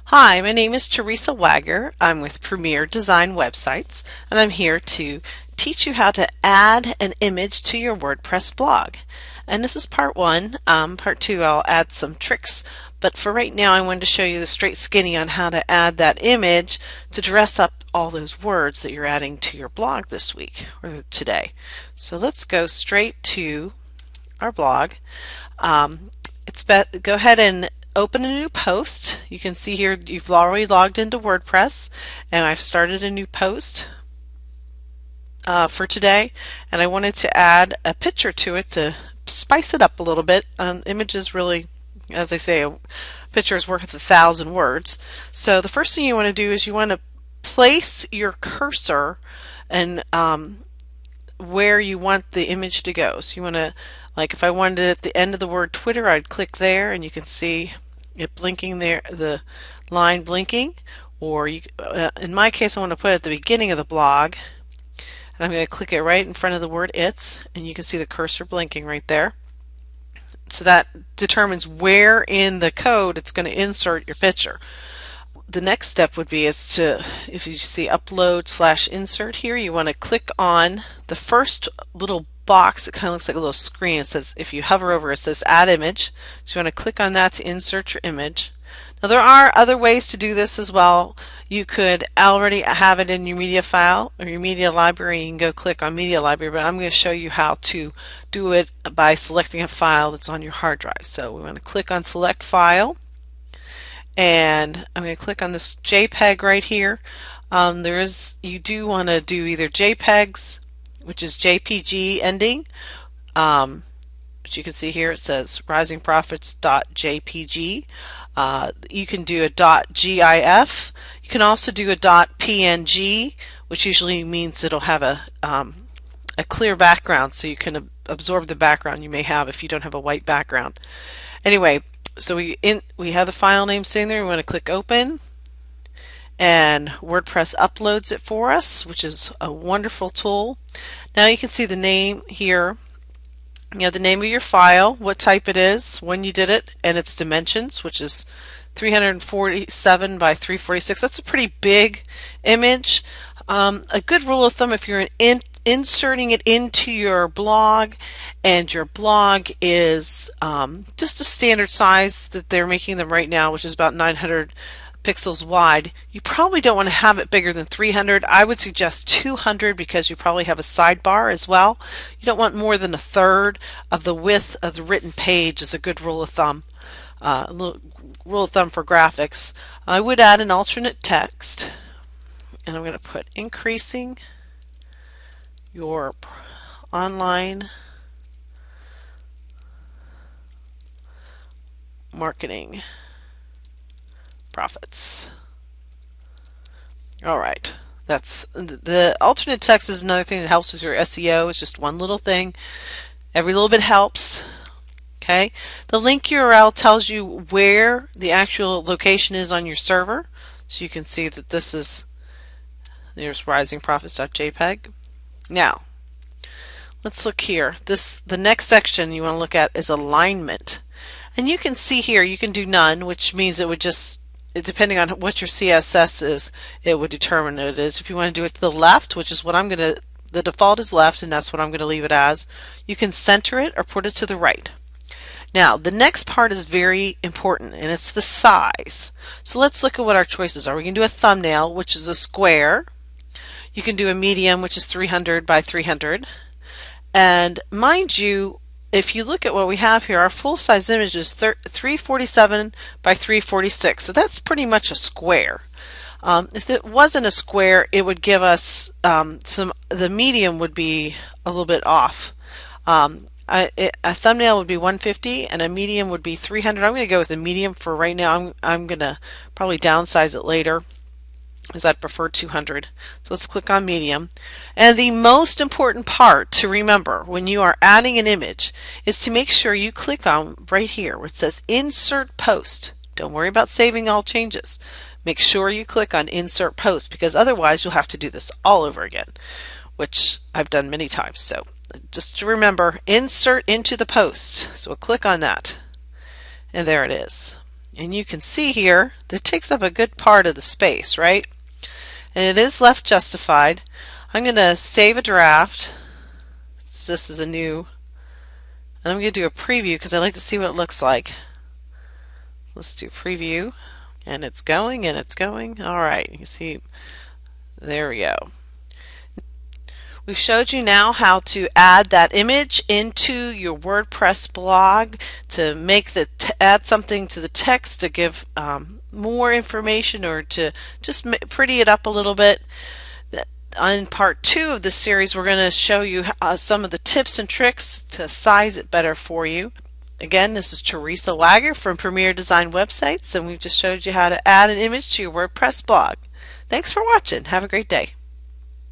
Hi, my name is Teresa Wagger. I'm with Premier Design Websites, and I'm here to teach you how to add an image to your WordPress blog. And this is part one. Part two, I'll add some tricks, but for right now I wanted to show you the straight skinny on how to add that image to dress up all those words that you're adding to your blog this week or today. So let's go straight to our blog. Go ahead and open a new post. You can see here you've already logged into WordPress, and I've started a new post for today, and I wanted to add a picture to it to spice it up a little bit. Images really, as I say, a picture is worth 1,000 words. So the first thing you want to do is you want to place your cursor and where you want the image to go. So you want to, like if I wanted it at the end of the word Twitter, I'd click there and you can see it blinking there, the line blinking. Or you, in my case, I want to put it at the beginning of the blog, and I'm going to click it right in front of the word it's, and you can see the cursor blinking right there. So that determines where in the code it's going to insert your picture. The next step would be is to, if you see upload/insert here, you want to click on the first little box. It kind of looks like a little screen. It says, if you hover over it, says add image. So you want to click on that to insert your image. Now there are other ways to do this as well. You could already have it in your media file or your media library. You can go click on media library, but I'm going to show you how to do it by selecting a file that's on your hard drive. So we want to click on select file, and I'm going to click on this JPEG right here. You do want to do either JPEGs, which is JPG ending, which you can see here. It says risingprofits.jpg. You can do a .gif. You can also do a .png, which usually means it'll have a clear background, so you can absorb the background you may have if you don't have a white background. Anyway, so we have the file name sitting there. We want to click open, and WordPress uploads it for us, which is a wonderful tool. Now you can see the name here. You know, the name of your file, what type it is, when you did it, and its dimensions, which is 347 by 346. That's a pretty big image. A good rule of thumb, if you're inserting it into your blog and your blog is just a standard size that they're making them right now, which is about 900 pixels wide, you probably don't want to have it bigger than 300. I would suggest 200 because you probably have a sidebar as well. You don't want more than a third of the width of the written page is a good rule of thumb. Rule of thumb for graphics. I would add an alternate text, and I'm going to put increasing your online marketing profits. Alright, that's the alternate text is another thing that helps with your SEO. It's just one little thing. Every little bit helps. Okay, the link URL tells you where the actual location is on your server, so you can see that this is, there's risingprofits.jpg. Now let's look here. The next section you want to look at is alignment, and you can see here you can do none, which means it would just, depending on what your CSS is, it would determine what it is. If you want to do it to the left, which is what I'm going to, the default is left, and that's what I'm going to leave it as. You can center it or put it to the right. Now the next part is very important, and it's the size. So let's look at what our choices are. We can do a thumbnail, which is a square. You can do a medium, which is 300 by 300. And mind you, if you look at what we have here, our full-size image is 347 by 346, so that's pretty much a square. If it wasn't a square, it would give us the medium would be a little bit off. A thumbnail would be 150 and a medium would be 300. I'm going to go with a medium for right now. I'm going to probably downsize it later, as I'd prefer 200. So let's click on medium. And the most important part to remember when you are adding an image is to make sure you click on right here where it says insert post. Don't worry about saving all changes. Make sure you click on insert post, because otherwise you'll have to do this all over again, which I've done many times. So just to remember, insert into the post. So we'll click on that, and there it is. And you can see here that it takes up a good part of the space, right? And it is left justified. I'm going to save a draft. So this is a new, and I'm going to do a preview because I like to see what it looks like. Let's do preview, and it's going and it's going. All right, you see, there we go. We've showed you now how to add that image into your WordPress blog to make add something to the text to give more information or to just pretty it up a little bit. On part 2 of this series, we're going to show you some of the tips and tricks to size it better for you. Again, this is Teresa Lager from Premier Design Websites, and we've just showed you how to add an image to your WordPress blog. Thanks for watching. Have a great day.